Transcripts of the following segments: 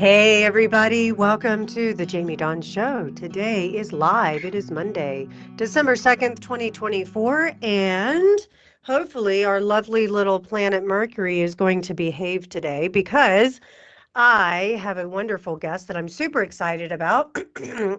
Hey, everybody, welcome to the Jamie Dawn Show. Today is live. It is Monday, December 2nd, 2024, and hopefully our lovely little planet Mercury is going to behave today because I have a wonderful guest that I'm super excited about,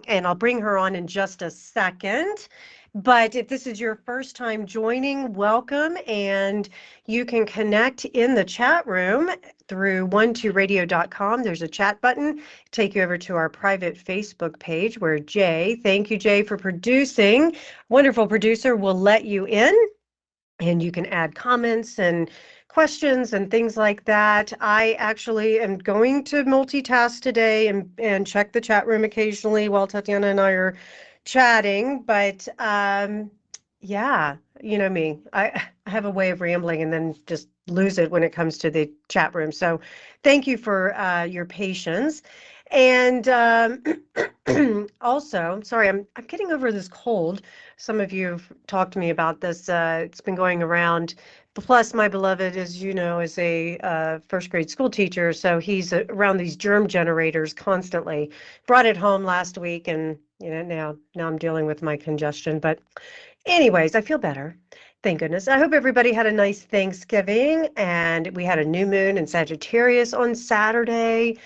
and I'll bring her on in just a second. But if this is your first time joining, welcome, and you can connect in the chat room through 12radio.com. There's a chat button, take you over to our private Facebook page where Jay, thank you, Jay, for producing, wonderful producer, will let you in. And you can add comments and questions and things like that. I actually am going to multitask today and check the chat room occasionally while Tatiana and I are chatting. But yeah, you know me, I have a way of rambling and then just lose it when it comes to the chat room. So thank you for your patience. And also, sorry, I'm getting over this cold. Some of you have talked to me about this. It's been going around. Plus, my beloved, as you know, is a first grade school teacher, so he's around these germ generators constantly. Brought it home last week, and now I'm dealing with my congestion. But anyways, I feel better. Thank goodness. I hope everybody had a nice Thanksgiving, and we had a new moon in Sagittarius on Saturday.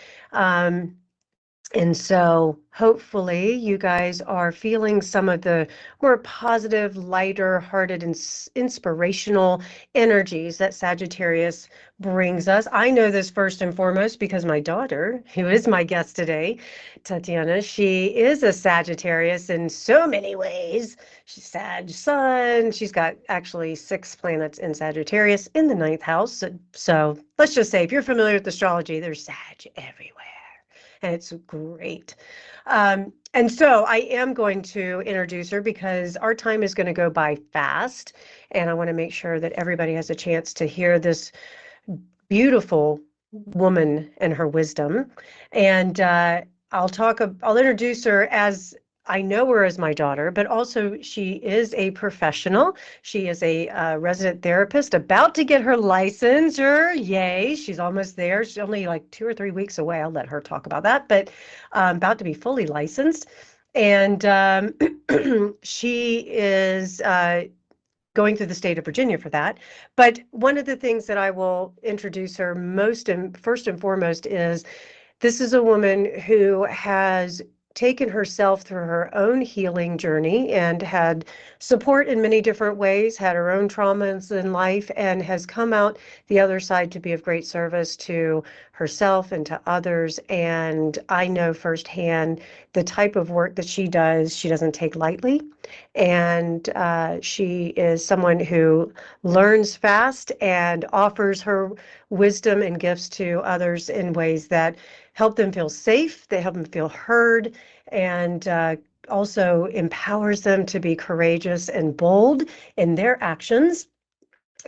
And so hopefully you guys are feeling some of the more positive, lighter hearted and inspirational energies that Sagittarius brings us. I know this first and foremost because my daughter, who is my guest today, Tatiana, she is a Sagittarius in so many ways. She's Sag Sun. She's got actually 6 planets in Sagittarius in the 9th house. So let's just say if you're familiar with astrology, there's Sag everywhere. And it's great. And so I am going to introduce her because our time is going to go by fast, and I want to make sure that everybody has a chance to hear this beautiful woman and her wisdom. And I'll introduce her as I know her as my daughter, but also she is a professional. She is a resident therapist about to get her licensure. Yay, she's almost there. She's only like 2 or 3 weeks away. I'll let her talk about that, but about to be fully licensed. And she is going through the state of Virginia for that. But one of the things that I will introduce her most and first and foremost is this is a woman who has taken herself through her own healing journey and had support in many different ways, had her own traumas in life, and has come out the other side to be of great service to herself and to others. And I know firsthand the type of work that she doesn't take lightly. And she is someone who learns fast and offers her wisdom and gifts to others in ways that help them feel safe, they help them feel heard, and also empowers them to be courageous and bold in their actions,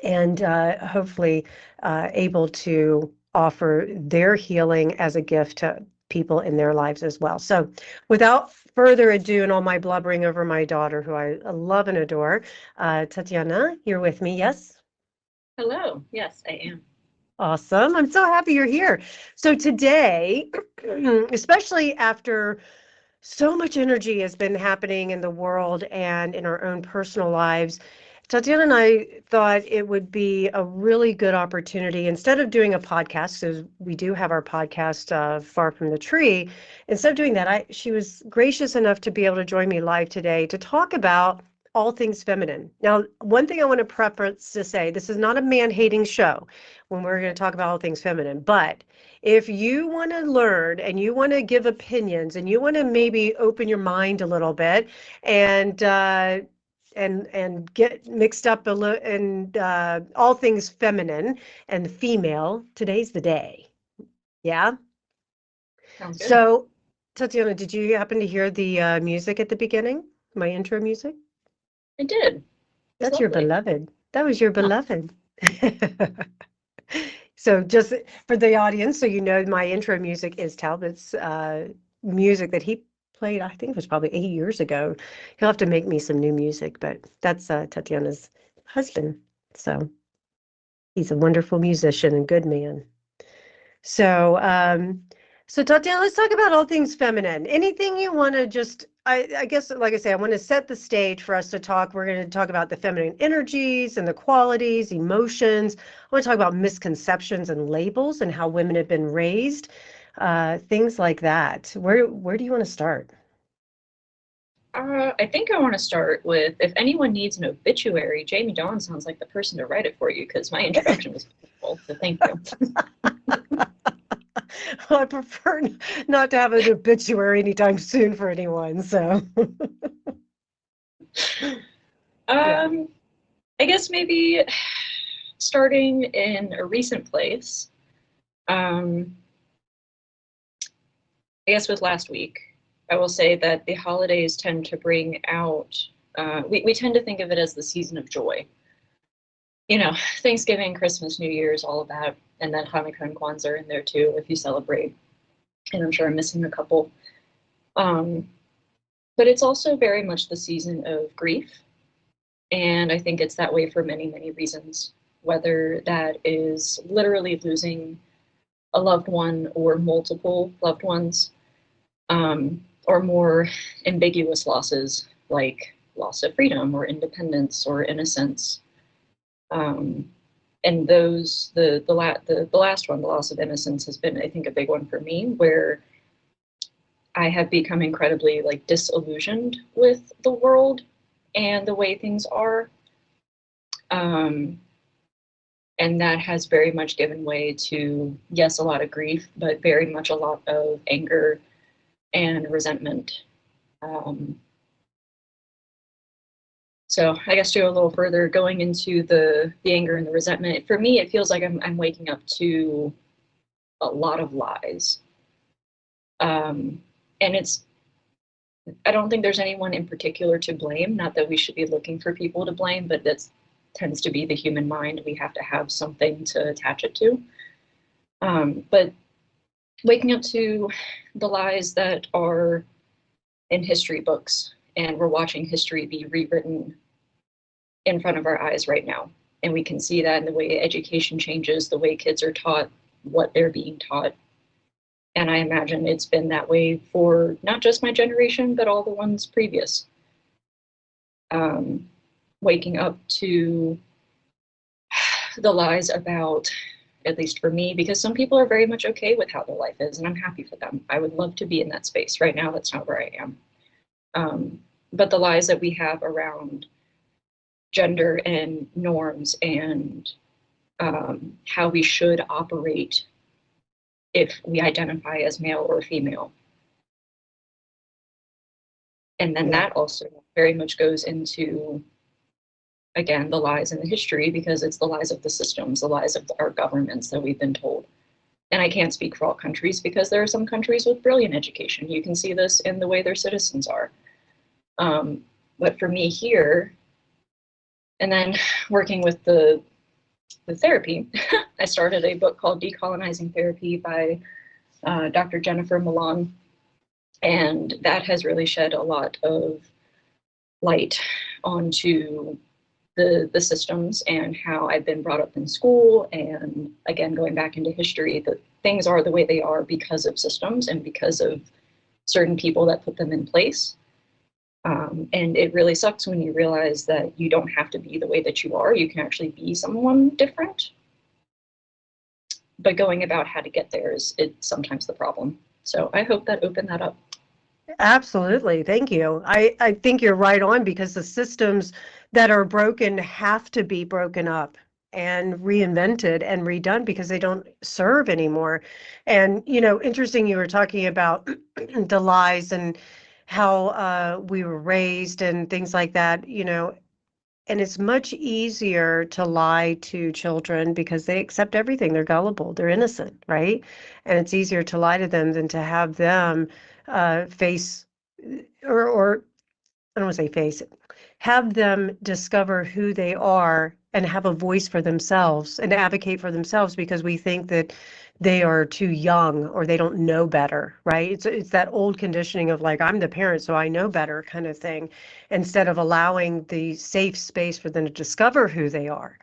and hopefully able to offer their healing as a gift to people in their lives as well. So without further ado, and all my blubbering over my daughter, who I love and adore, Tatiana, you're with me, yes? Hello. Yes, I am. Awesome. I'm so happy you're here. So today, especially after so much energy has been happening in the world and in our own personal lives, Tatiana and I thought it would be a really good opportunity, instead of doing a podcast, because we do have our podcast, Far from the Tree. Instead of doing that, she was gracious enough to be able to join me live today to talk about all things feminine. Now, one thing I want to preface to say, this is not a man-hating show when we're going to talk about all things feminine, but if you want to learn and you want to give opinions and you want to maybe open your mind a little bit and get mixed up a little in all things feminine and female, today's the day. Yeah. Sounds good. So, Tatiana, did you happen to hear the music at the beginning? My intro music? I did. That's your Lovely. beloved. That was your beloved. So just for the audience, so you know, my intro music is Talbot's music that he played, I think it was probably 8 years ago. He'll have to make me some new music, but that's Tatiana's husband. So he's a wonderful musician and good man. So So, Tatiana, let's talk about all things feminine. Anything you want to just, I guess, like I say, I want to set the stage for us to talk. We're going to talk about the feminine energies and the qualities, emotions. I want to talk about misconceptions and labels and how women have been raised, things like that. Where do you want to start? I think I want to start with if anyone needs an obituary, Jamie Dawn sounds like the person to write it for you because my introduction was beautiful. So thank you. Well, I prefer not to have an obituary anytime soon for anyone. So, yeah. Um, I guess maybe starting in a recent place. Um, I guess with last week, I will say that the holidays tend to bring out. We tend to think of it as the season of joy. You know, Thanksgiving, Christmas, New Year's, all of that, and then Hanukkah and Kwanzaa are in there too if you celebrate. And I'm sure I'm missing a couple. Um, but it's also very much the season of grief. And I think it's that way for many, many reasons, whether that is literally losing a loved one or multiple loved ones, or more ambiguous losses like loss of freedom or independence or innocence. Um, and the last one, the loss of innocence, has been, I think, a big one for me, where I have become incredibly like disillusioned with the world and the way things are. Um, and that has very much given way to, yes, a lot of grief, but very much a lot of anger and resentment. Um, so I guess to go a little further, going into the anger and the resentment, for me, it feels like I'm waking up to a lot of lies. And I don't think there's anyone in particular to blame. Not that we should be looking for people to blame, but that tends to be the human mind. We have to have something to attach it to. But waking up to the lies that are in history books, and we're watching history be rewritten in front of our eyes right now. And we can see that in the way education changes, the way kids are taught, what they're being taught. And I imagine it's been that way for not just my generation, but all the ones previous. Waking up to the lies about, at least for me, because some people are very much okay with how their life is, and I'm happy for them. I would love to be in that space. Right now, that's not where I am. But the lies that we have around gender and norms and how we should operate if we identify as male or female. And then Yeah. that also very much goes into, again, the lies in the history, because it's the lies of the systems, the lies of our governments that we've been told. And I can't speak for all countries because there are some countries with brilliant education. You can see this in the way their citizens are. But for me here, and then working with the therapy, I started a book called Decolonizing Therapy by Dr. Jennifer Milan. And that has really shed a lot of light onto the systems and how I've been brought up in school. And again, going back into history, that things are the way they are because of systems and because of certain people that put them in place. And it really sucks when you realize that you don't have to be the way that you are. You can actually be someone different. But going about how to get there is it's sometimes the problem. So I hope that opened that up. Absolutely. Thank you. I think you're right on because the systems that are broken have to be broken up and reinvented and redone because they don't serve anymore. And, interesting, you were talking about the lies and how we were raised and things like that, and it's much easier to lie to children because they accept everything. They're gullible, they're innocent, right? And it's easier to lie to them than to have them face or I don't want to say face it, have them discover who they are and have a voice for themselves and advocate for themselves because we think that they are too young or they don't know better, right? It's that old conditioning of like, I'm the parent, so I know better kind of thing, instead of allowing the safe space for them to discover who they are.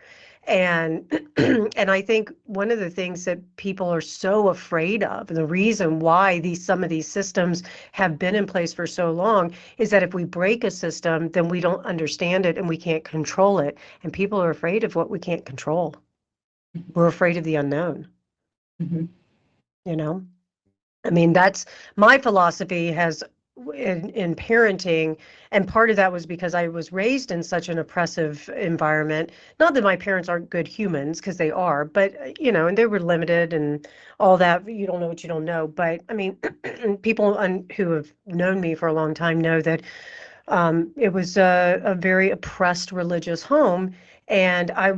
And and I think one of the things that people are so afraid of, and the reason why some of these systems have been in place for so long, is that if we break a system, then we don't understand it and we can't control it. And people are afraid of what we can't control. We're afraid of the unknown, Mm-hmm. you know? I mean, that's my philosophy has in parenting, and part of that was because I was raised in such an oppressive environment. Not that my parents aren't good humans, because they are, but and they were limited and all that. You don't know what you don't know. But I mean, people who have known me for a long time know that it was a very oppressed religious home. And I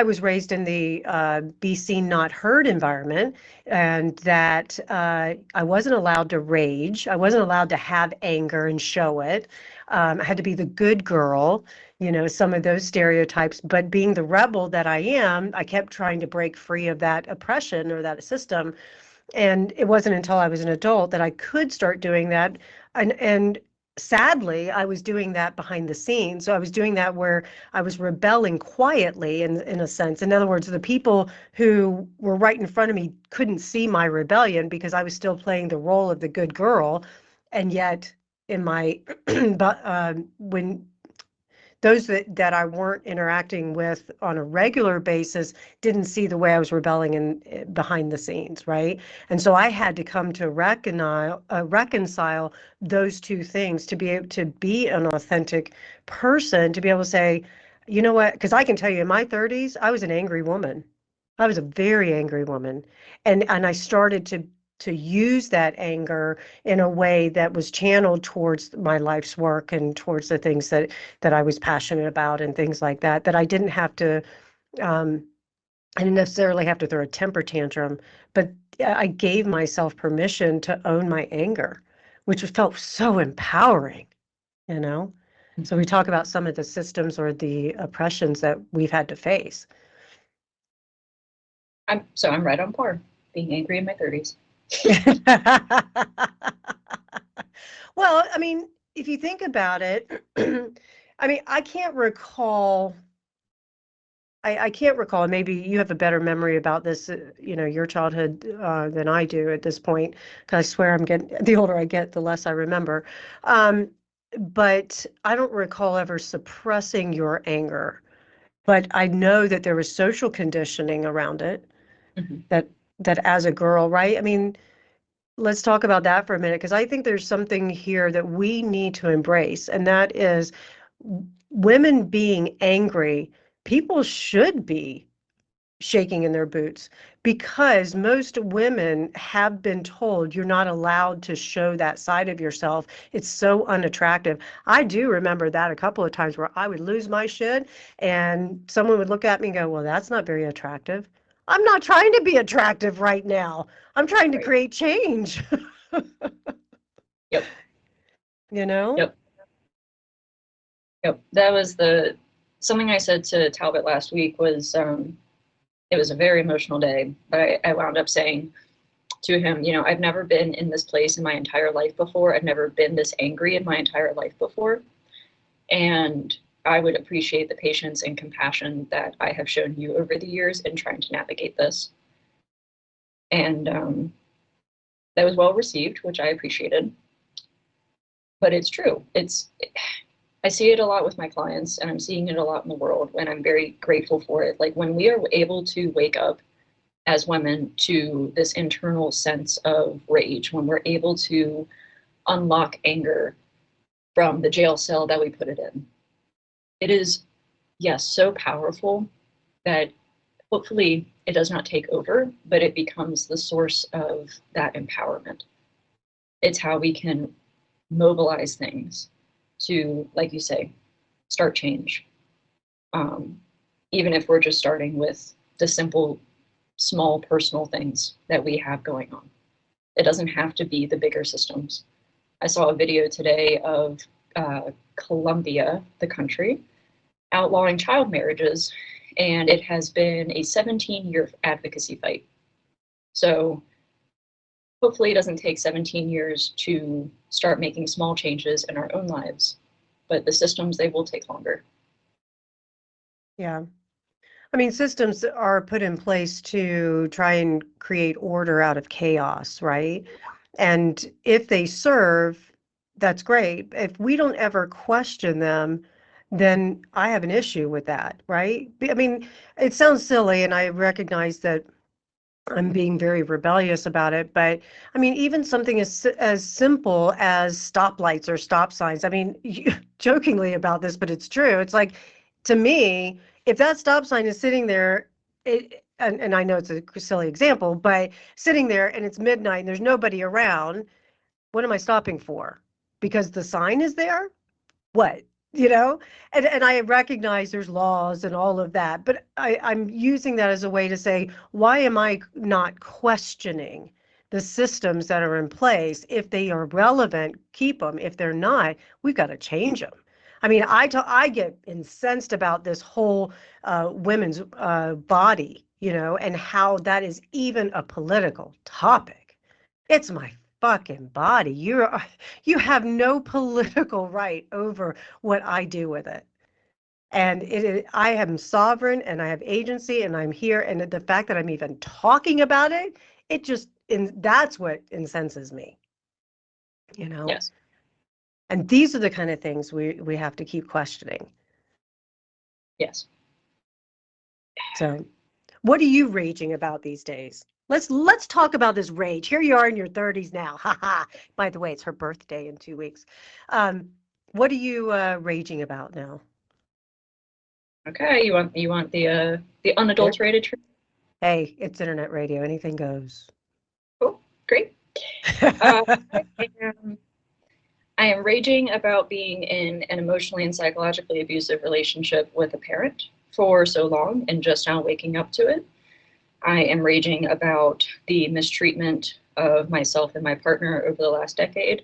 was raised in the be seen, not heard environment, and that I wasn't allowed to rage. I wasn't allowed to have anger and show it. I had to be the good girl, some of those stereotypes. But being the rebel that I am, I kept trying to break free of that oppression or that system. And it wasn't until I was an adult that I could start doing that. And sadly, I was doing that behind the scenes. So I was doing that where I was rebelling quietly in a sense. In other words, the people who were right in front of me couldn't see my rebellion because I was still playing the role of the good girl. And yet in my but when those that I weren't interacting with on a regular basis didn't see the way I was rebelling in behind the scenes, right? And so I had to come to reconcile those two things to be able to be an authentic person, to be able to say, you know what? Because I can tell you, in my 30s, I was an angry woman. I was a very angry woman, and I started to use that anger in a way that was channeled towards my life's work and towards the things that I was passionate about and things like that, that I didn't have to, um, I didn't necessarily have to throw a temper tantrum, but I gave myself permission to own my anger, which felt so empowering, you know? So we talk about some of the systems or the oppressions that we've had to face. I'm right on par, being angry in my 30s. Well, I mean, if you think about it, I mean, I can't recall, maybe you have a better memory about this, your childhood than I do at this point, because I swear the older I get, the less I remember. Um, but I don't recall ever suppressing your anger. But I know that there was social conditioning around it, Mm-hmm. that as a girl, right? I mean, let's talk about that for a minute, because I think there's something here that we need to embrace, and that is women being angry. People should be shaking in their boots, because most women have been told you're not allowed to show that side of yourself. It's so unattractive. I do remember that a couple of times where I would lose my shit and someone would look at me and go, well, that's not very attractive. I'm not trying to be attractive right now. I'm trying to Right. create change. Yep. you know? Yep. Yep. That was something I said to Talbot last week was, it was a very emotional day, but I wound up saying to him, I've never been in this place in my entire life before. I've never been this angry in my entire life before. And I would appreciate the patience and compassion that I have shown you over the years in trying to navigate this. And that was well received, which I appreciated. But it's true. I see it a lot with my clients, and I'm seeing it a lot in the world, and I'm very grateful for it. Like, when we are able to wake up as women to this internal sense of rage, when we're able to unlock anger from the jail cell that we put it in, it is, yes, so powerful that hopefully it does not take over, but it becomes the source of that empowerment. It's how we can mobilize things to, like you say, start change. Even if we're just starting with the simple, small personal things that we have going on. It doesn't have to be the bigger systems. I saw a video today of Colombia, the country, outlawing child marriages, and it has been a 17-year advocacy fight. So hopefully it doesn't take 17 years to start making small changes in our own lives, but the systems, they will take longer. Yeah. I mean, systems are put in place to try and create order out of chaos, right? And if they serve, that's great. If we don't ever question them, then I have an issue with that, right? I mean, it sounds silly, and I recognize that I'm being very rebellious about it, but I mean, even something as simple as stoplights or stop signs. I mean, jokingly about this, but it's true. It's like, to me, if that stop sign is sitting there, and I know it's a silly example, but sitting there and it's midnight and there's nobody around, what am I stopping for? Because the sign is there? What? You know? And I recognize there's laws and all of that, but I'm using that as a way to say, why am I not questioning the systems that are in place? If they are relevant, keep them. If they're not, we've got to change them. I mean, I get incensed about this whole women's body, you know, and how that is even a political topic. It's my fucking body. You have no political right over what I do with it. And I am sovereign and I have agency and I'm here. And the fact that I'm even talking about it, that's what incenses me, you know? Yes. And these are the kind of things we have to keep questioning. Yes. So, what are you raging about these days? Let's talk about this rage. Here you are in your 30s now. Ha ha. By the way, it's her birthday in 2 weeks. Um, what are you raging about now? Okay, you want the There. unadulterated truth? Hey, it's internet radio. Anything goes. Cool, great. Uh, I am I am raging about being in an emotionally and psychologically abusive relationship with a parent for so long and just now waking up to it. I am raging about the mistreatment of myself and my partner over the last decade.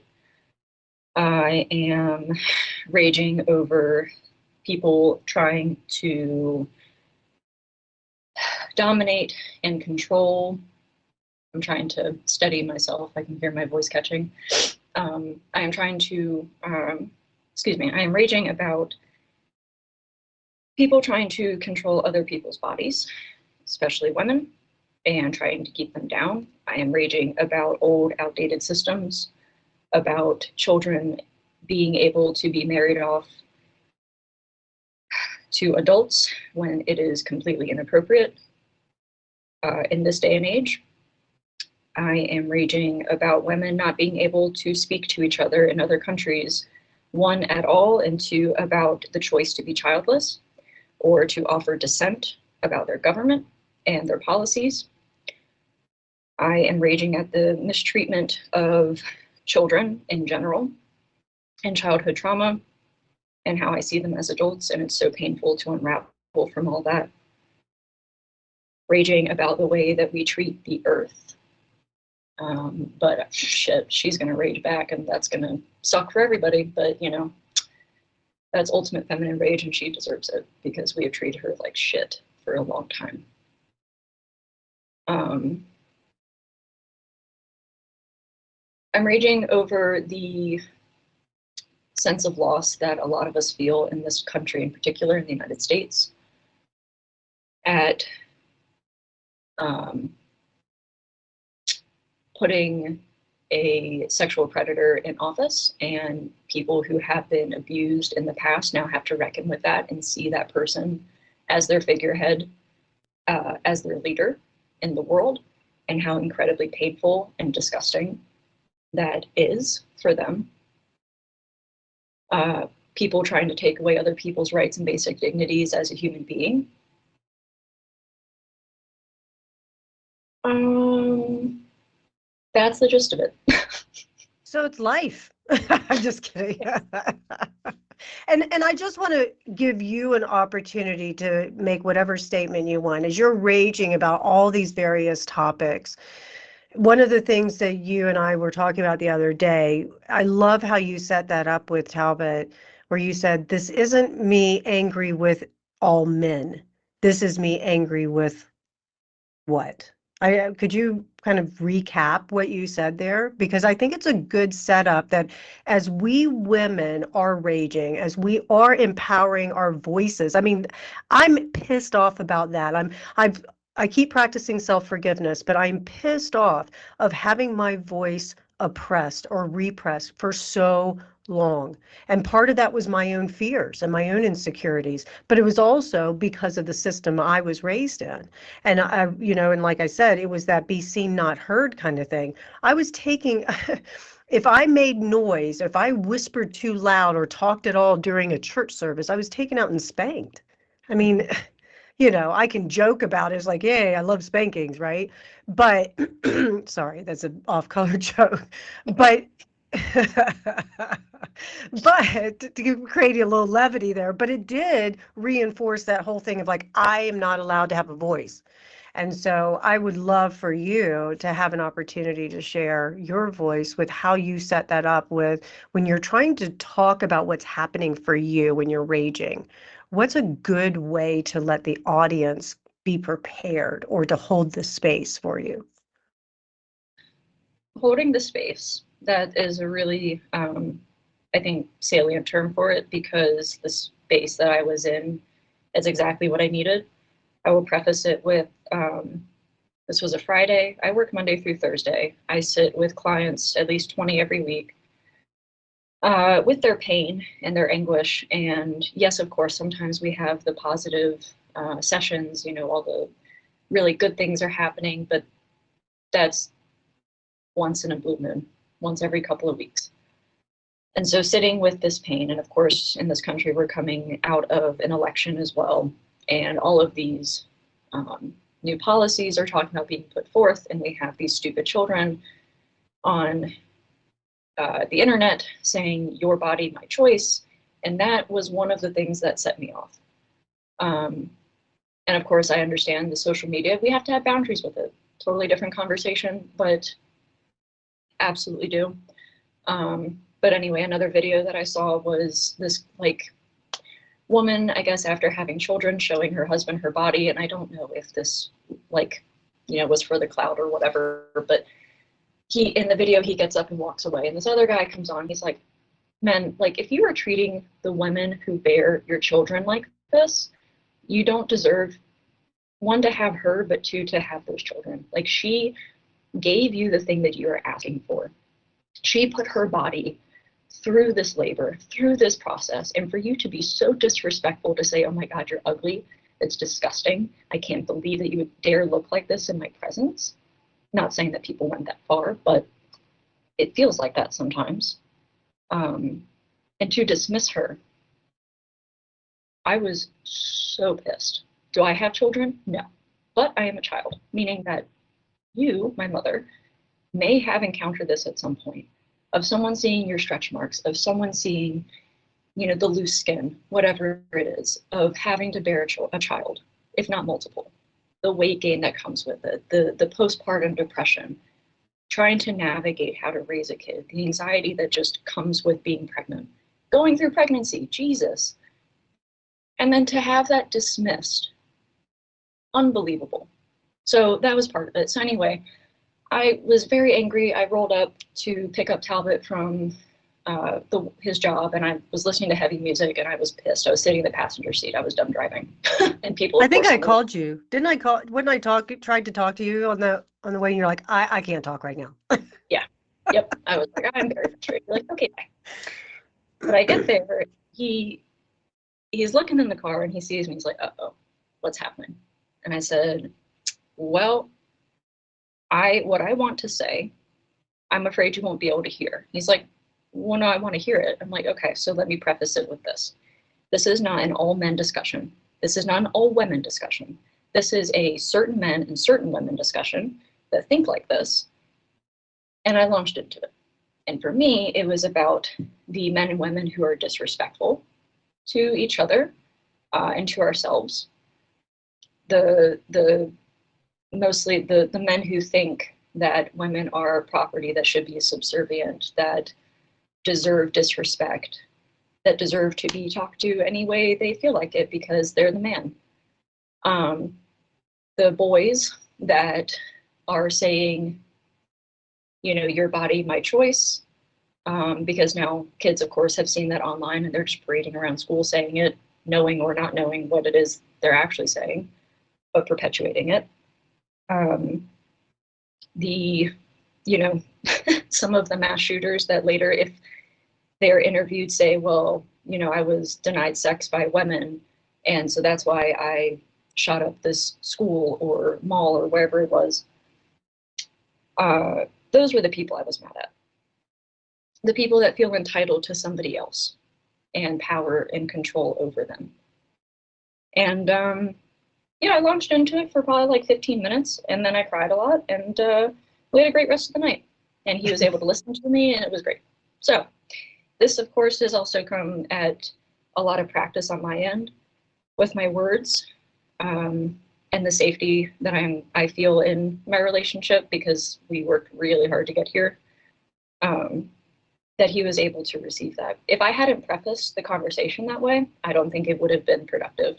I am raging over people trying to dominate and control. I'm trying to steady myself. I can hear my voice catching. I am trying to, I am raging about people trying to control other people's bodies, especially women, and trying to keep them down. I am raging about old, outdated systems, about children being able to be married off to adults when it is completely inappropriate in this day and age. I am raging about women not being able to speak to each other in other countries, one, at all, and two, about the choice to be childless or to offer dissent about their government and their policies. I am raging at the mistreatment of children in general and childhood trauma and how I see them as adults, and it's so painful to unravel from all that. Raging about the way that we treat the earth. But shit, she's going to rage back, and that's going to suck for everybody. But, you know, that's ultimate feminine rage, and she deserves it because we have treated her like shit for a long time. I'm raging over the sense of loss that a lot of us feel in this country, in particular in the United States, at putting a sexual predator in office, and people who have been abused in the past now have to reckon with that and see that person as their figurehead, as their leader in the world, and how incredibly painful and disgusting that is for them. People trying to take away other people's rights and basic dignities as a human being. That's the gist of it. So it's life. I'm just kidding. And I just want to give you an opportunity to make whatever statement you want as you're raging about all these various topics. One of the things that you and I were talking about the other day, I love how you set that up with Talbot, where you said, this isn't me angry with all men. This is me angry with what? Could you kind of recap what you said there? Because I think it's a good setup that as we women are raging, as we are empowering our voices. I mean, I'm pissed off about that. I keep practicing self-forgiveness, but I'm pissed off of having my voice oppressed or repressed for so long. And part of that was my own fears and my own insecurities, but it was also because of the system I was raised in. And and like I said, it was that be seen, not heard kind of thing. I was taking, if I made noise, if I whispered too loud or talked at all during a church service, I was taken out and spanked. I mean, I can joke about it. It's like, yay, I love spankings, right? But sorry, that's an off-color joke. But but to create a little levity there, but it did reinforce that whole thing of like, I am not allowed to have a voice. And so I would love for you to have an opportunity to share your voice with how you set that up with when you're trying to talk about what's happening for you when you're raging. What's a good way to let the audience be prepared or to hold the space for you? Holding the space, that is a really, I think, salient term for it, because the space that I was in is exactly what I needed. I will preface it with this was a Friday. I work Monday through Thursday. I sit with clients, at least 20 every week, with their pain and their anguish. And yes, of course, sometimes we have the positive sessions, all the really good things are happening, but that's once in a blue moon, once every couple of weeks. And so sitting with this pain, and of course, in this country, we're coming out of an election as well. And all of these new policies are talking about being put forth, and we have these stupid children on the internet saying, your body, my choice. And that was one of the things that set me off. And of course, I understand the social media, we have to have boundaries with it. Totally different conversation, but absolutely do. But anyway, another video that I saw was this woman, I guess, after having children, showing her husband her body. And I don't know if this was for the clout or whatever, but in the video, he gets up and walks away. And this other guy comes on, he's like, man, if you are treating the women who bear your children like this, you don't deserve, one, to have her, but two, to have those children. She gave you the thing that you are asking for. She put her body through this labor, through this process, and for you to be so disrespectful to say, oh my God, you're ugly, it's disgusting, I can't believe that you would dare look like this in my presence. Not saying that people went that far, but it feels like that sometimes. And to dismiss her, I was so pissed. Do I have children? No. But I am a child, meaning that you, my mother, may have encountered this at some point, of someone seeing your stretch marks, of someone seeing, the loose skin, whatever it is, of having to bear a child, if not multiple. The weight gain that comes with it, the postpartum depression, trying to navigate how to raise a kid, the anxiety that just comes with being pregnant, going through pregnancy, Jesus. And then to have that dismissed, unbelievable. So that was part of it. So anyway, I was very angry. I rolled up to pick up Talbot from his job, and I was listening to heavy music, and I was pissed. I was sitting in the passenger seat. I was done driving, and people. I think I called you. Didn't I call? When I tried to talk to you on the way, and you're like, I can't talk right now. Yeah. Yep. I was like, I'm very frustrated. You're like, okay, bye. But I get there. He's looking in the car, and he sees me. He's like, uh-oh, what's happening? And I said, well, what I want to say, I'm afraid you won't be able to hear. He's like, well, no, I want to hear it. I'm like, okay, so let me preface it with this. This is not an all men discussion. This is not an all women discussion. This is a certain men and certain women discussion that think like this. And I launched into it. And for me, it was about the men and women who are disrespectful to each other and to ourselves. Mostly the men who think that women are property that should be subservient, that deserve disrespect, that deserve to be talked to any way they feel like it because they're the man. The boys that are saying, your body, my choice, because now kids, of course, have seen that online and they're just parading around school saying it, knowing or not knowing what it is they're actually saying, but perpetuating it. The, some of the mass shooters that later, if they're interviewed, say, well, I was denied sex by women, and so that's why I shot up this school or mall or wherever it was. Those were the people I was mad at. The people that feel entitled to somebody else and power and control over them. And I launched into it for probably like 15 minutes, and then I cried a lot, and we had a great rest of the night. And he was able to listen to me, and it was great. So this, of course, has also come at a lot of practice on my end with my words, and the safety that I feel in my relationship, because we worked really hard to get here. That he was able to receive that. If I hadn't prefaced the conversation that way, I don't think it would have been productive.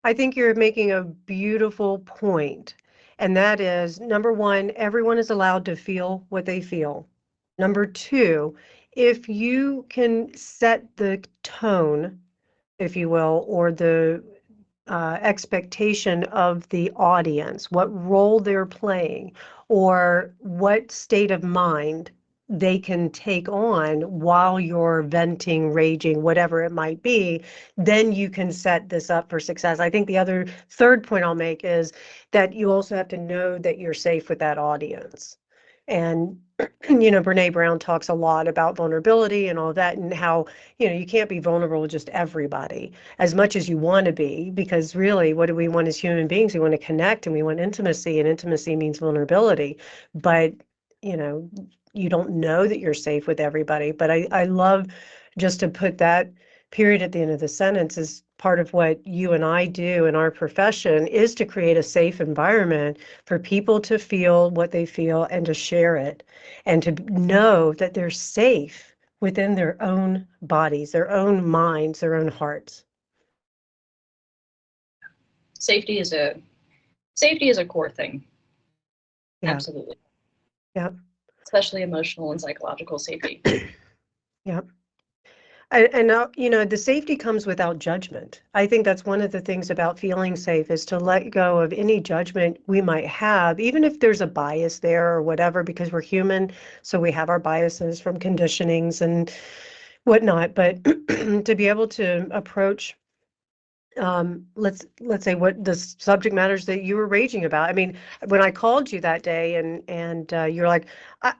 I think you're making a beautiful point, and that is, number one, everyone is allowed to feel what they feel. Number two, if you can set the tone, if you will, or the expectation of the audience, what role they're playing, or what state of mind they can take on while you're venting, raging, whatever it might be, then you can set this up for success. I think the other third point I'll make is that you also have to know that you're safe with that audience. And Brene Brown talks a lot about vulnerability and all that, and how, you can't be vulnerable with just everybody as much as you want to be, because really, what do we want as human beings? We want to connect and we want intimacy, and intimacy means vulnerability. But, you don't know that you're safe with everybody. But I love just to put that period at the end of the sentence is part of what you and I do in our profession, is to create a safe environment for people to feel what they feel and to share it, and to know that they're safe within their own bodies, their own minds, their own hearts. Safety is a core thing. Yeah. Absolutely. Yeah. Especially emotional and psychological safety. Yeah. And the safety comes without judgment. I think that's one of the things about feeling safe, is to let go of any judgment we might have, even if there's a bias there or whatever, because we're human, so we have our biases from conditionings and whatnot. But to be able to approach, let's say, what the subject matters that you were raging about. I mean, when I called you that day, and you're like,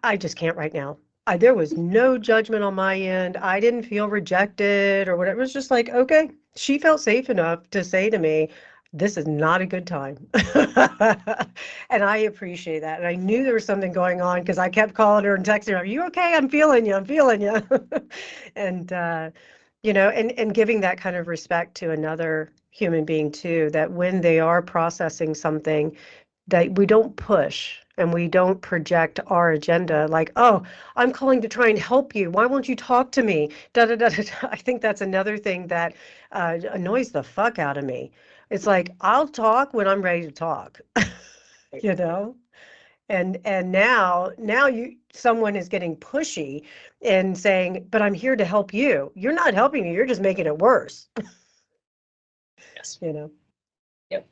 I just can't right now. There was no judgment on my end. I didn't feel rejected or whatever. It was just like, okay, she felt safe enough to say to me, this is not a good time. And I appreciate that. And I knew there was something going on, because I kept calling her and texting her, are you okay? I'm feeling you. I'm feeling you. And, and giving that kind of respect to another human being too, that when they are processing something, that we don't push and we don't project our agenda, like, oh, I'm calling to try and help you. Why won't you talk to me? Da, da, da, da, da. I think that's another thing that annoys the fuck out of me. It's like, I'll talk when I'm ready to talk, you know? And now someone is getting pushy and saying, but I'm here to help you. You're not helping me, you're just making it worse. Yes. Yep.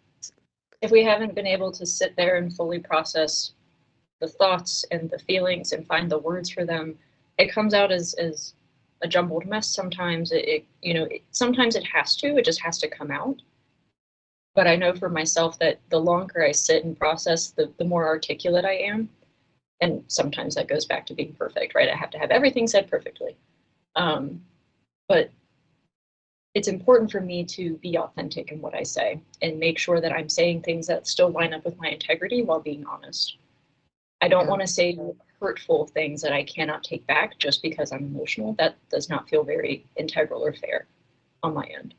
If we haven't been able to sit there and fully process the thoughts and the feelings and find the words for them, it comes out as a jumbled mess. Sometimes sometimes it just has to come out. But I know for myself that the longer I sit and process, the more articulate I am. And sometimes that goes back to being perfect, right? I have to have everything said perfectly. But it's important for me to be authentic in what I say and make sure that I'm saying things that still line up with my integrity while being honest. I don't want to say hurtful things that I cannot take back just because I'm emotional. That does not feel very integral or fair on my end.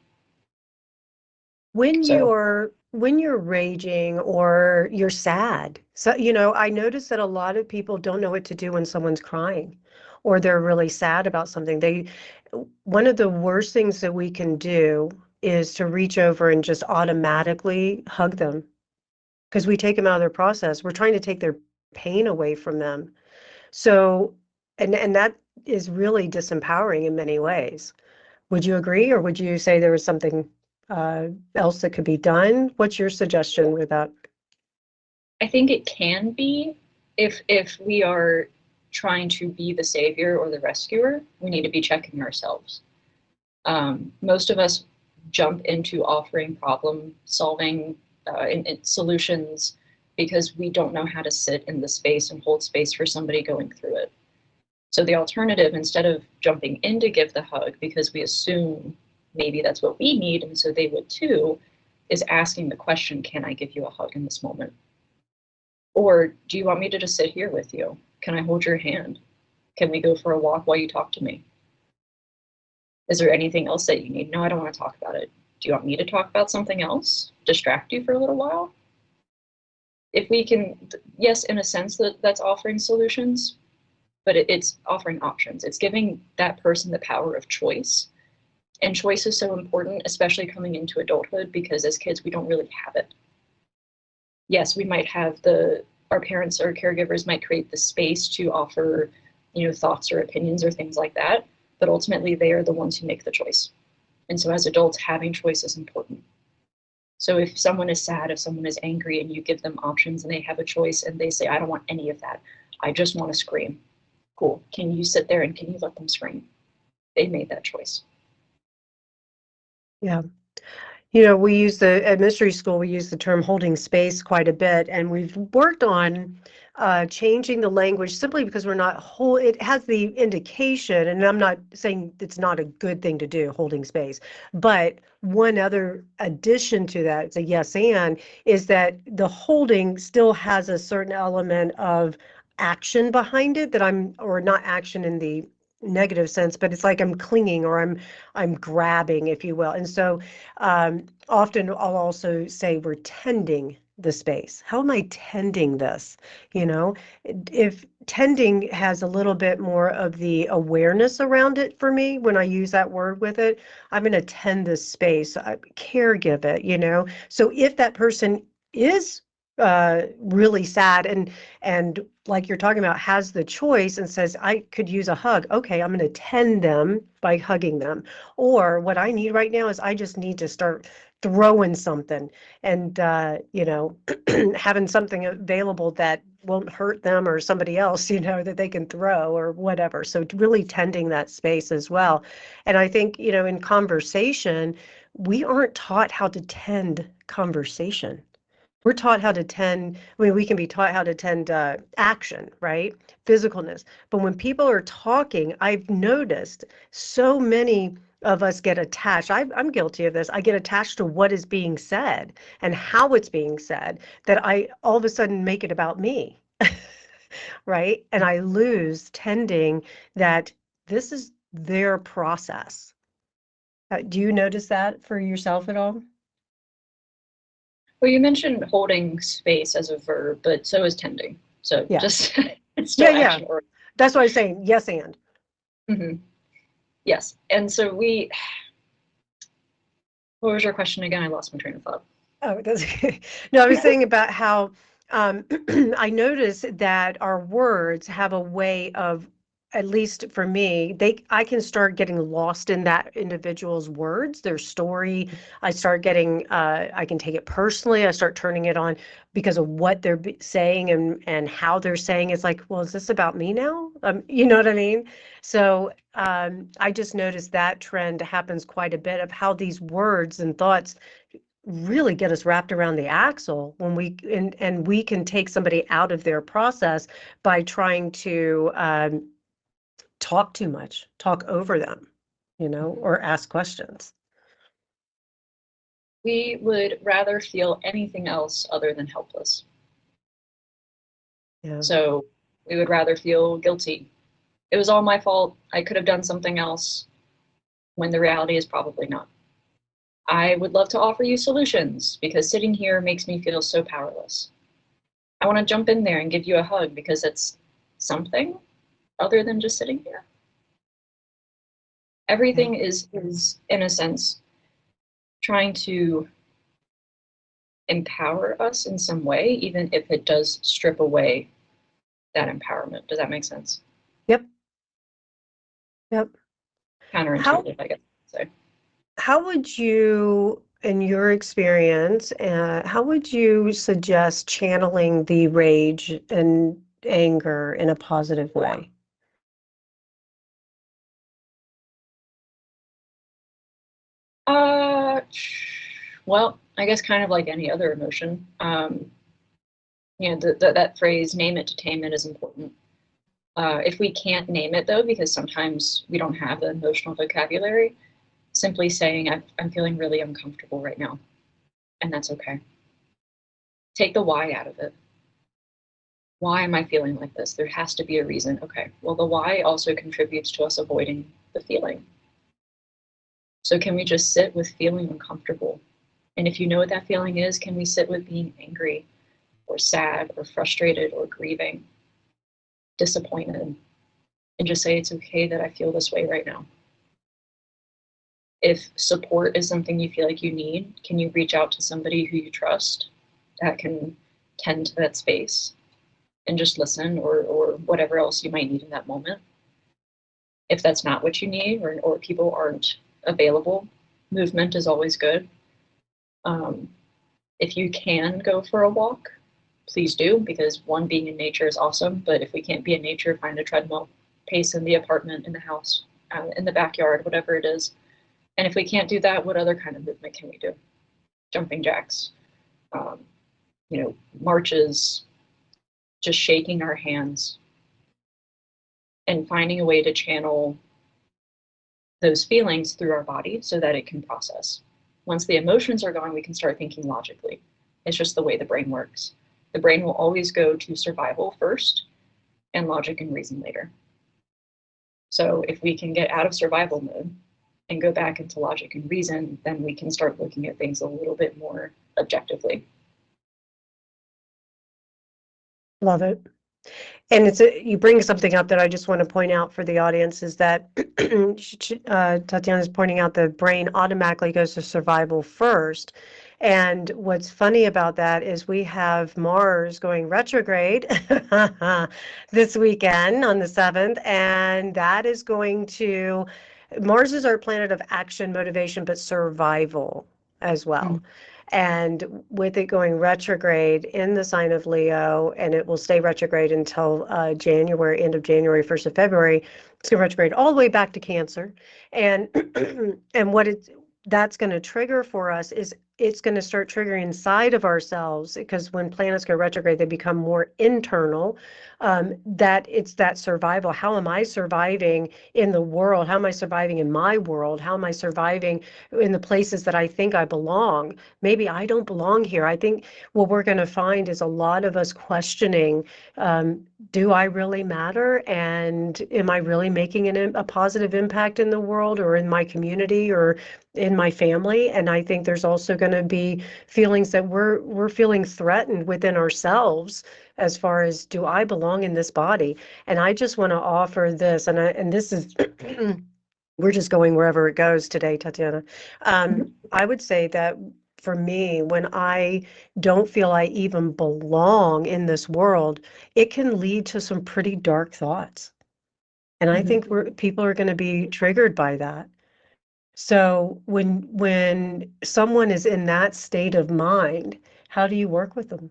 When you're raging or you're sad, so I notice that a lot of people don't know what to do when someone's crying or they're really sad about something. One of the worst things that we can do is to reach over and just automatically hug them because we take them out of their process. We're trying to take their pain away from them. So, and that is really disempowering in many ways. Would you agree, or would you say there was something else that could be done? What's your suggestion with that? I think it can be if we are trying to be the savior or the rescuer, we need to be checking ourselves. Most of us jump into offering problem solving and solutions because we don't know how to sit in the space and hold space for somebody going through it. So the alternative, instead of jumping in to give the hug because we assume maybe that's what we need and so they would too, is asking the question, can I give you a hug in this moment? Or do you want me to just sit here with you? Can I hold your hand? Can we go for a walk while you talk to me? Is there anything else that you need? No, I don't want to talk about it. Do you want me to talk about something else? Distract you for a little while? If we can, yes, in a sense that's offering solutions, but it's offering options. It's giving that person the power of choice. And choice is so important, especially coming into adulthood, because as kids, we don't really have it. Yes, we might have our parents or caregivers might create the space to offer, thoughts or opinions or things like that, but ultimately they are the ones who make the choice. And so as adults, having choice is important. So if someone is sad, if someone is angry, and you give them options and they have a choice and they say, I don't want any of that, I just want to scream. Cool. Can you sit there and can you let them scream? They made that choice. Yeah. We use at mystery school, we use the term holding space quite a bit, and we've worked on changing the language simply because we're not it has the indication, and I'm not saying it's not a good thing to do, holding space, but one other addition to that, it's a yes and, is that the holding still has a certain element of action behind it or not action in the negative sense, but it's like I'm clinging or I'm grabbing, if you will. And so often I'll also say we're tending the space. How am I tending this? If tending has a little bit more of the awareness around it for me when I use that word with it, I'm going to tend this space, caregive it. So if that person is really sad and like you're talking about, has the choice and says, I could use a hug. Okay, I'm going to tend them by hugging them. Or what I need right now is I just need to start throwing something and, having something available that won't hurt them or somebody else, that they can throw or whatever. So really tending that space as well. And I think, in conversation, we aren't taught how to tend conversation. We're taught how to tend, we can be taught how to tend action, right? Physicalness. But when people are talking, I've noticed so many of us get attached. I'm guilty of this. I get attached to what is being said and how it's being said that I all of a sudden make it about me, right? And I lose tending that this is their process. Do you notice that for yourself at all? Well, you mentioned holding space as a verb, but so is tending. So Yeah. just it's Yeah, still yeah. action or That's what I was saying. Yes, and. mm-hmm. Yes. And so what was your question again? I lost my train of thought. Oh, that's no, I was saying about how I notice that our words have a way of, at least for me, I can start getting lost in that individual's words, their story. I start getting, I can take it personally. I start turning it on because of what they're saying and how they're saying. It's like, well, is this about me now? You know what I mean? So I just noticed that trend happens quite a bit of how these words and thoughts really get us wrapped around the axle when and we can take somebody out of their process by trying to talk too much, talk over them, or ask questions. We would rather feel anything else other than helpless. Yeah. So we would rather feel guilty. It was all my fault. I could have done something else, when the reality is probably not. I would love to offer you solutions because sitting here makes me feel so powerless. I want to jump in there and give you a hug because it's something other than just sitting here. Yeah. Everything is in a sense trying to empower us in some way, even if it does strip away that empowerment. Does that make sense? Yep. Yep. How Counterintuitive, I guess. So, how would you, in your experience, how would you suggest channeling the rage and anger in a positive way? uh, well, I guess kind of like any other emotion. That phrase "name it to tame it" is important. If we can't name it though, because sometimes we don't have the emotional vocabulary, simply saying I'm feeling really uncomfortable right now, and that's okay. Take the why out of it. Why am I feeling like this? There has to be a reason. Okay, well, the why also contributes to us avoiding the feeling. So can we just sit with feeling uncomfortable? And if you know what that feeling is, can we sit with being angry or sad or frustrated or grieving, disappointed, and just say it's okay that I feel this way right now? If support is something you feel like you need, can you reach out to somebody who you trust that can tend to that space and just listen, or whatever else you might need in that moment? If that's not what you need, or people aren't available, movement is always good. Um, if you can go for a walk, please do, because one, being in nature is awesome. But if we can't be in nature, find a treadmill, pace in the apartment, in the house, in the backyard, whatever it is. And if we can't do that, what other kind of movement can we do? Jumping jacks, um, marches, just shaking our hands and finding a way to channel those feelings through our body so that it can process. Once the emotions are gone, we can start thinking logically. It's just the way the brain works. The brain will always go to survival first and logic and reason later. So if we can get out of survival mode and go back into logic and reason, then we can start looking at things a little bit more objectively. Love it. And you bring something up that I just want to point out for the audience is that Tatiana is pointing out the brain automatically goes to survival first. And what's funny about that is we have Mars going retrograde this weekend on the 7th, and that is going to, Mars is our planet of action, motivation, but survival as well. And with it going retrograde in the sign of Leo, and it will stay retrograde until January, end of January, 1st of February, it's going to retrograde all the way back to Cancer. And and that's going to trigger for us is it's going to start triggering inside of ourselves, because when planets go retrograde, they become more internal. That it's that survival. How am I surviving in the world? How am I surviving in my world? How am I surviving in the places that I think I belong? Maybe I don't belong here. I think what we're going to find is a lot of us questioning, do I really matter? And am I really making a positive impact in the world or in my community or in my family? And I think there's also going to be feelings that we're feeling threatened within ourselves as far as, do I belong in this body? And I just want to offer this, and this is we're just going wherever it goes today, Tatiana. I would say that for me, when I don't feel I even belong in this world, it can lead to some pretty dark thoughts. And I think people are going to be triggered by that. So when someone is in that state of mind, how do you work with them?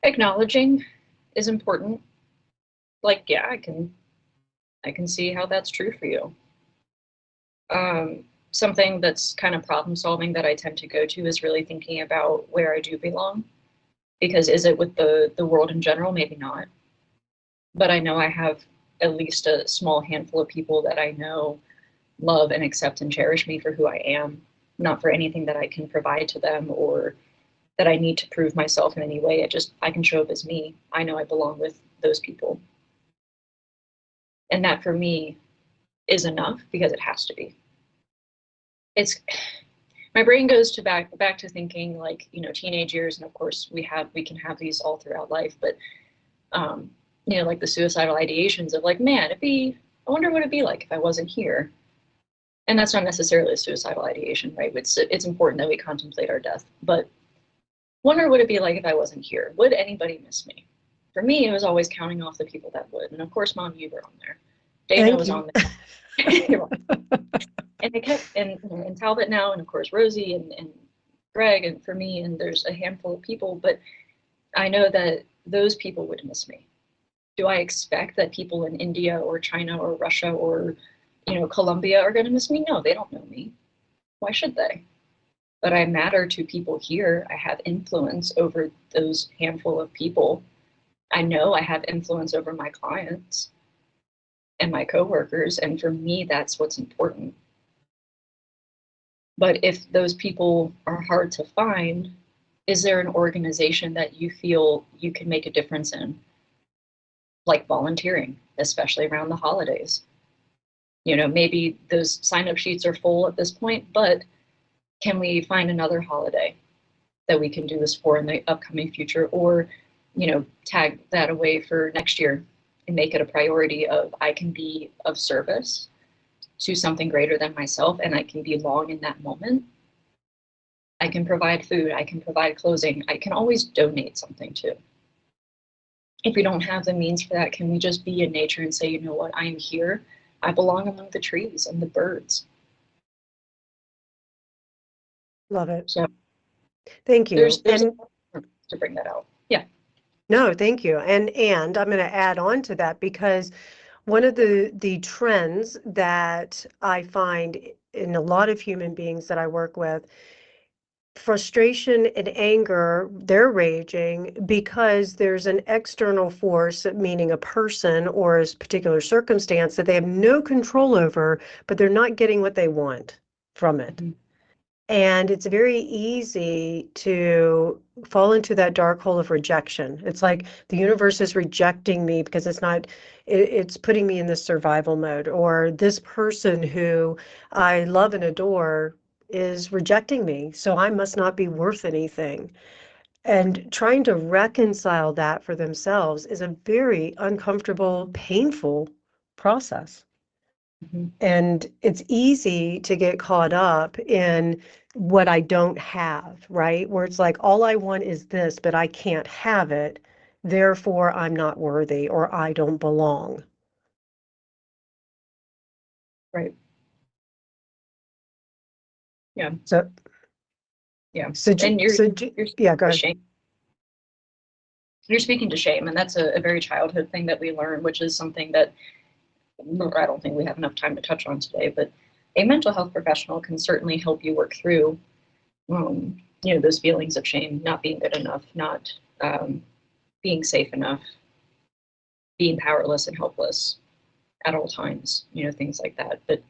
Acknowledging is important. Like, yeah, I can see how that's true for you. Something that's kind of problem solving that I tend to go to is really thinking about where I do belong. Because is it with the world in general? Maybe not. But I know I have at least a small handful of people that I know love and accept and cherish me for who I am, not for anything that I can provide to them or that I need to prove myself in any way. I can show up as me. I know I belong with those people. And that for me is enough because it has to be. It's my brain goes to back to thinking like, teenage years, and of course we can have these all throughout life, but like the suicidal ideations of like, man, I wonder what it'd be like if I wasn't here. And that's not necessarily a suicidal ideation, right? It's important that we contemplate our death. But wonder what it'd be like if I wasn't here. Would anybody miss me? For me, it was always counting off the people that would. And of course, Mom, you were on there. Dana Thank was you. on there. And it kept, and Talbot now, and of course, Rosie and Greg, and for me, and there's a handful of people, but I know that those people would miss me. Do I expect that people in India or China or Russia or, Colombia are going to miss me? No, they don't know me. Why should they? But I matter to people here. I have influence over those handful of people. I know I have influence over my clients and my coworkers, and for me, that's what's important. But if those people are hard to find, is there an organization that you feel you can make a difference in? Like volunteering, especially around the holidays. Maybe those sign-up sheets are full at this point, but can we find another holiday that we can do this for in the upcoming future, or tag that away for next year and make it a priority of I can be of service to something greater than myself, and I can belong in that moment. I can provide food, I can provide clothing, I can always donate something too. If we don't have the means for that, can we just be in nature and say, you know what, I am here, I belong among the trees and the birds. Love it. So Thank you. there's to bring that out. Yeah. No, thank you. And I'm going to add on to that, because one of the trends that I find in a lot of human beings that I work with, frustration and anger, they're raging because there's an external force, meaning a person or a particular circumstance that they have no control over, but they're not getting what they want from it. Mm-hmm. And it's very easy to fall into that dark hole of rejection. It's like the universe is rejecting me because it's putting me in this survival mode, or this person who I love and adore is rejecting me, so I must not be worth anything. And trying to reconcile that for themselves is a very uncomfortable, painful process. Mm-hmm. And it's easy to get caught up in what I don't have, right? Where it's like, all I want is this, but I can't have it. Therefore, I'm not worthy, or I don't belong. Right. Yeah. So, Yeah. so, And you're you're yeah, go the ahead. shame. You're speaking to shame, and that's a very childhood thing that we learn, which is something that I don't think we have enough time to touch on today. But a mental health professional can certainly help you work through, those feelings of shame, not being good enough, not being safe enough, being powerless and helpless at all times, things like that. But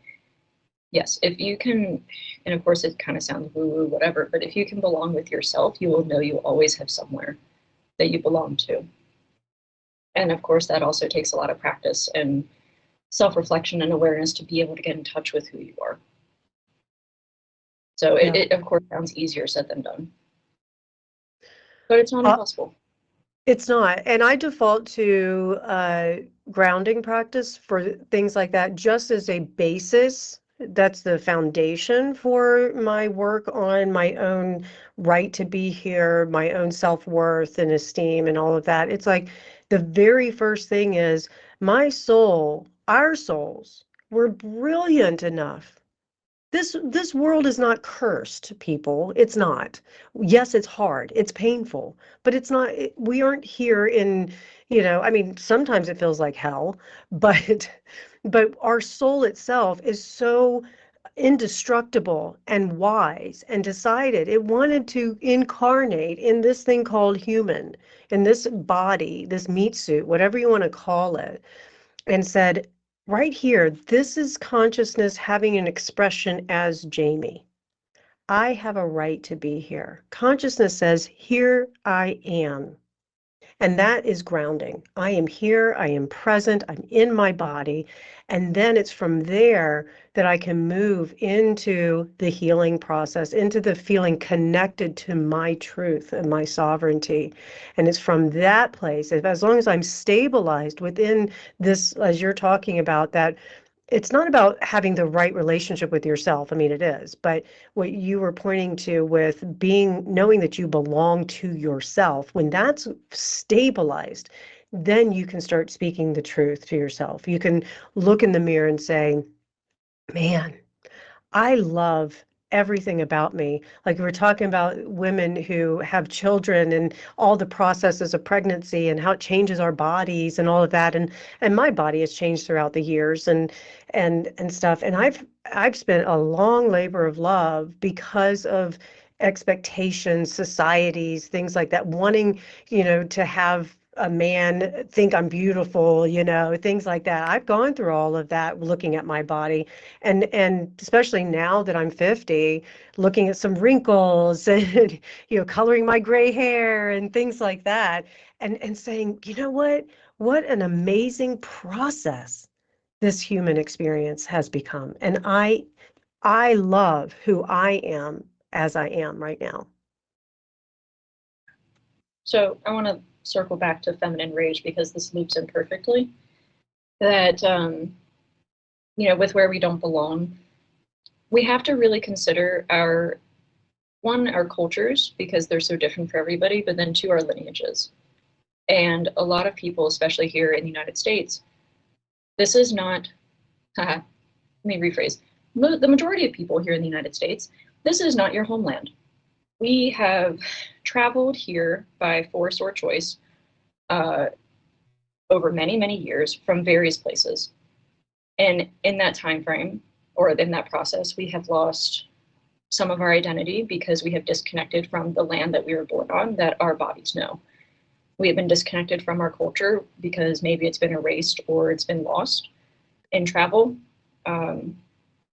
yes, if you can, and of course it kind of sounds woo-woo, whatever, but if you can belong with yourself, you will know you always have somewhere that you belong to. And of course, that also takes a lot of practice and self-reflection and awareness to be able to get in touch with who you are. So Yeah. it of course sounds easier said than done, but it's not Uh, impossible. It's not. And I default to grounding practice for things like that, just as a basis. That's the foundation for my work on my own right to be here, my own self-worth and esteem and all of that. It's like the very first thing is my soul, our souls, were brilliant enough. This world is not cursed, people. It's not. Yes, it's hard. It's painful, but it's not. We aren't here in, I mean, sometimes it feels like hell, but but our soul itself is so indestructible and wise and decided it wanted to incarnate in this thing called human, in this body, this meat suit, whatever you want to call it, and said, right here, this is consciousness having an expression as Jamie. I have a right to be here. Consciousness says, here I am. And that is grounding. I am here, I am present, I'm in my body. And then it's from there that I can move into the healing process, into the feeling connected to my truth and my sovereignty. And it's from that place, as long as I'm stabilized within this, as you're talking about, that it's not about having the right relationship with yourself. I mean, it is, but what you were pointing to with knowing that you belong to yourself, when that's stabilized, then you can start speaking the truth to yourself. You can look in the mirror and say, man, I love everything about me. Like we were talking about women who have children and all the processes of pregnancy and how it changes our bodies and all of that. And my body has changed throughout the years and stuff. And I've spent a long labor of love because of expectations, societies, things like that, wanting, to have a man think I'm beautiful, things like that. I've gone through all of that looking at my body and especially now that I'm 50, looking at some wrinkles and coloring my gray hair and things like that, and saying, what an amazing process this human experience has become. And I love who I am as I am right now. So I want to circle back to feminine rage because this loops in perfectly. That with where we don't belong, we have to really consider our cultures because they're so different for everybody, but then two, our lineages. And a lot of people, especially here in the United States, this is not, let me rephrase, the majority of people here in the United States, this is not your homeland. We have traveled here by force or choice over many, many years from various places. And in that time frame, or in that process, we have lost some of our identity because we have disconnected from the land that we were born on that our bodies know. We have been disconnected from our culture because maybe it's been erased or it's been lost. In travel,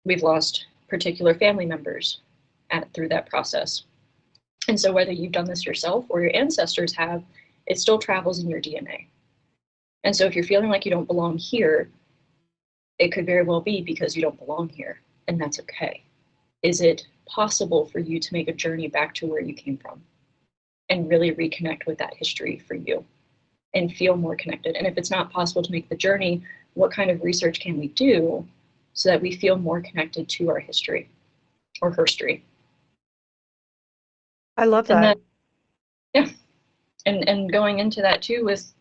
we've lost particular family members through that process. And so whether you've done this yourself or your ancestors have, it still travels in your DNA. And so if you're feeling like you don't belong here, it could very well be because you don't belong here, and that's okay. Is it possible for you to make a journey back to where you came from and really reconnect with that history for you and feel more connected? And if it's not possible to make the journey, what kind of research can we do so that we feel more connected to our history or herstory? I love And that. then, yeah. And going into that too with,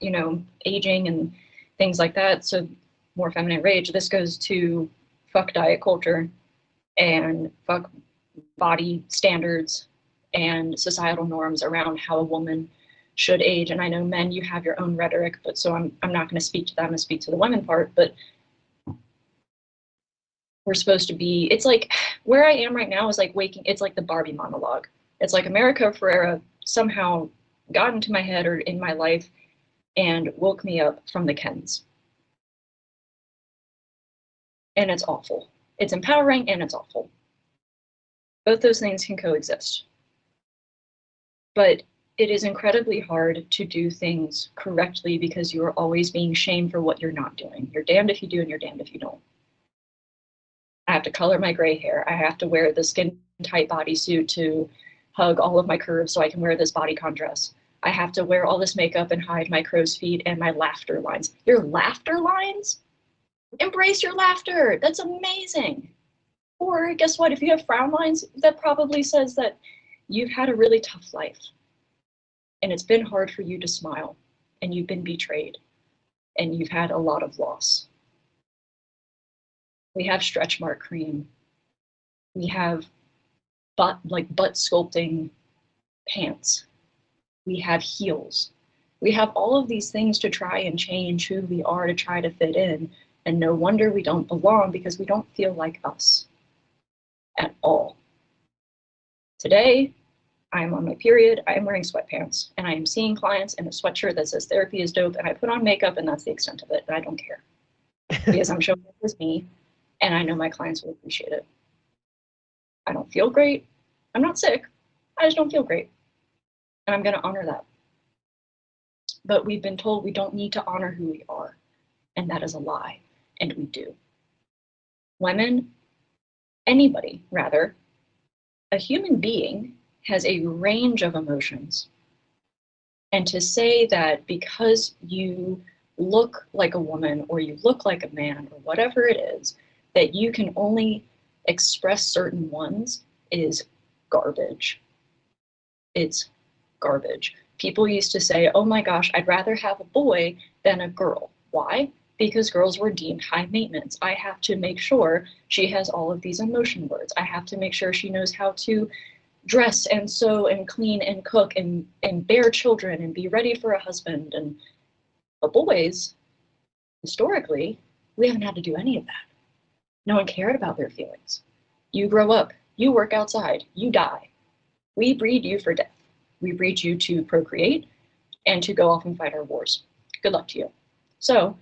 aging and things like that. So more feminine rage, this goes to fuck diet culture and fuck body standards and societal norms around how a woman should age. And I know men, you have your own rhetoric, but so I'm not going to speak to that. I'm going to speak to the women part, but we're supposed to be, it's like where I am right now is like it's like the Barbie monologue. It's like America Ferrera somehow got into my head or in my life and woke me up from the Kens. And it's awful. It's empowering and it's awful. Both those things can coexist. But it is incredibly hard to do things correctly because you are always being shamed for what you're not doing. You're damned if you do and you're damned if you don't. I have to color my gray hair. I have to wear the skin tight bodysuit to hug all of my curves so I can wear this bodycon dress. I have to wear all this makeup and hide my crow's feet and my laughter lines. Your laughter lines? Embrace your laughter. That's amazing. Or guess what? If you have frown lines, that probably says that you've had a really tough life and it's been hard for you to smile and you've been betrayed and you've had a lot of loss. We have stretch mark cream. We have butt sculpting pants. We have heels. We have all of these things to try and change who we are to try to fit in. And no wonder we don't belong because we don't feel like us at all. Today, I am on my period, I am wearing sweatpants, and I am seeing clients in a sweatshirt that says therapy is dope, and I put on makeup, and that's the extent of it, and I don't care. Because I'm showing up as me, and I know my clients will appreciate it. I don't feel great. I'm not sick. I just don't feel great. And I'm going to honor that. But we've been told we don't need to honor who we are, and that is a lie, and we do. Women, anybody rather, a human being has a range of emotions. And to say that because you look like a woman or you look like a man or whatever it is, that you can only express certain ones is garbage. It's garbage. People used to say, oh my gosh, I'd rather have a boy than a girl. Why? Because girls were deemed high maintenance. I have to make sure she has all of these emotion words. I have to make sure she knows how to dress and sew and clean and cook and bear children and be ready for a husband. And but boys, historically, we haven't had to do any of that. No one cared about their feelings. You grow up, you work outside, you die. We breed you for death. We breed you to procreate and to go off and fight our wars. Good luck to you. So,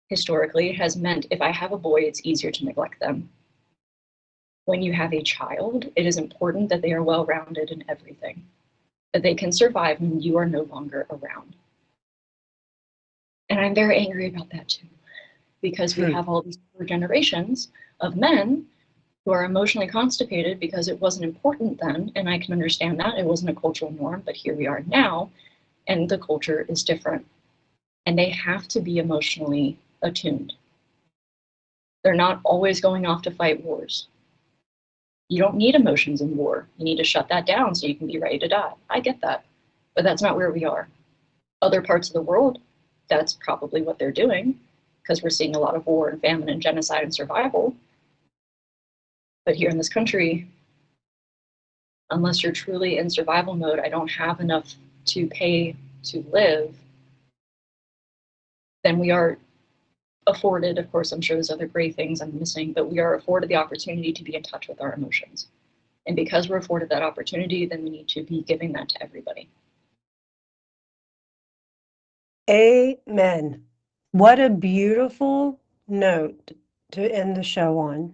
historically, it has meant if I have a boy, it's easier to neglect them. When you have a child, it is important that they are well-rounded in everything, that they can survive when you are no longer around. And I'm very angry about that too, because we have all these generations of men who are emotionally constipated because it wasn't important then, and I can understand that. It wasn't a cultural norm, but here we are now, and the culture is different. And they have to be emotionally attuned. They're not always going off to fight wars. You don't need emotions in war. You need to shut that down so you can be ready to die. I get that, but that's not where we are. Other parts of the world, that's probably what they're doing, because we're seeing a lot of war and famine and genocide and survival. But here in this country, unless you're truly in survival mode, I don't have enough to pay to live, then we are afforded, of course, I'm sure there's other great things I'm missing, but we are afforded the opportunity to be in touch with our emotions. And because we're afforded that opportunity, then we need to be giving that to everybody. Amen. What a beautiful note to end the show on.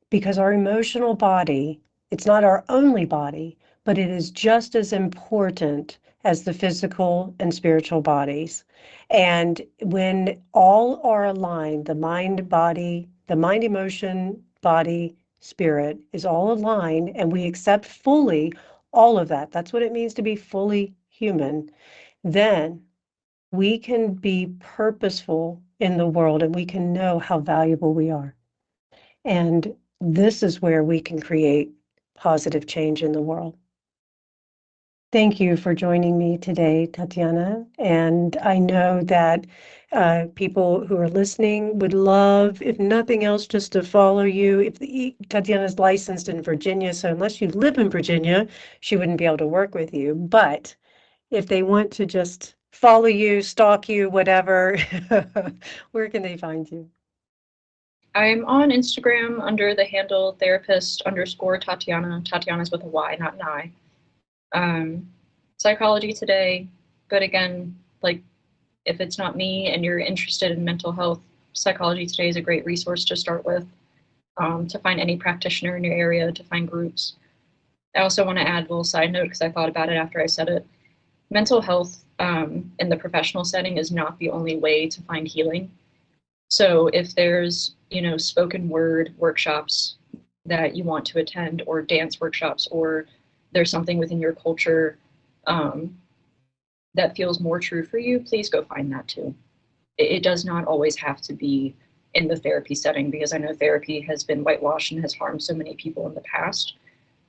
Because our emotional body, it's not our only body, but it is just as important as the physical and spiritual bodies. And when all are aligned, the mind, emotion, body, spirit is all aligned, and we accept fully all of that. That's what it means to be fully human. Then we can be purposeful in the world and we can know how valuable we are. And this is where we can create positive change in the world. Thank you for joining me today, Tatiana. And I know that people who are listening would love, if nothing else, just to follow you. Tatiana's licensed in Virginia, so unless you live in Virginia, she wouldn't be able to work with you. But if they want to just follow you, stalk you, whatever, where can they find you? I'm on Instagram under the handle therapist_Tatiana. Tatiana's with a Y, not an I. Psychology Today, but again, like if it's not me and you're interested in mental health, Psychology Today is a great resource to start with, to find any practitioner in your area, to find groups. I also want to add a little side note because I thought about it after I said it. Mental health in the professional setting is not the only way to find healing. So if there's, spoken word workshops that you want to attend, or dance workshops, or there's something within your culture that feels more true for you, please go find that too. It does not always have to be in the therapy setting, because I know therapy has been whitewashed and has harmed so many people in the past.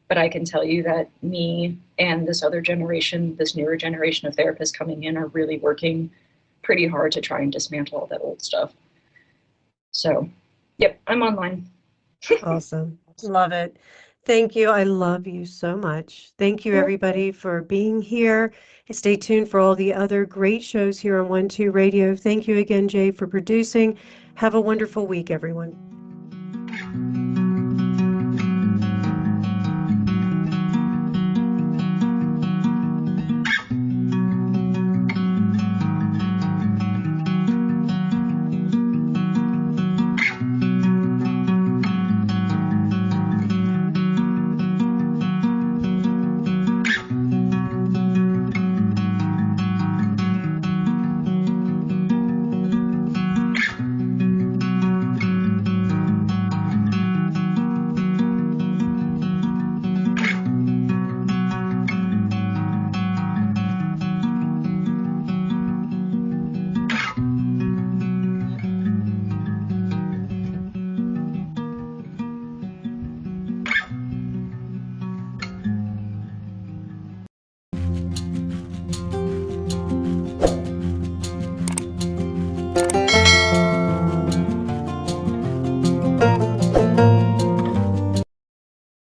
But I can tell you that me and this other generation, this newer generation of therapists coming in, are really working pretty hard to try and dismantle all that old stuff. So, yep, I'm online. Awesome. Love it. Thank you. I love you so much. Thank you, everybody, for being here. Stay tuned for all the other great shows here on 1-2 Radio. Thank you again, Jay, for producing. Have a wonderful week, everyone.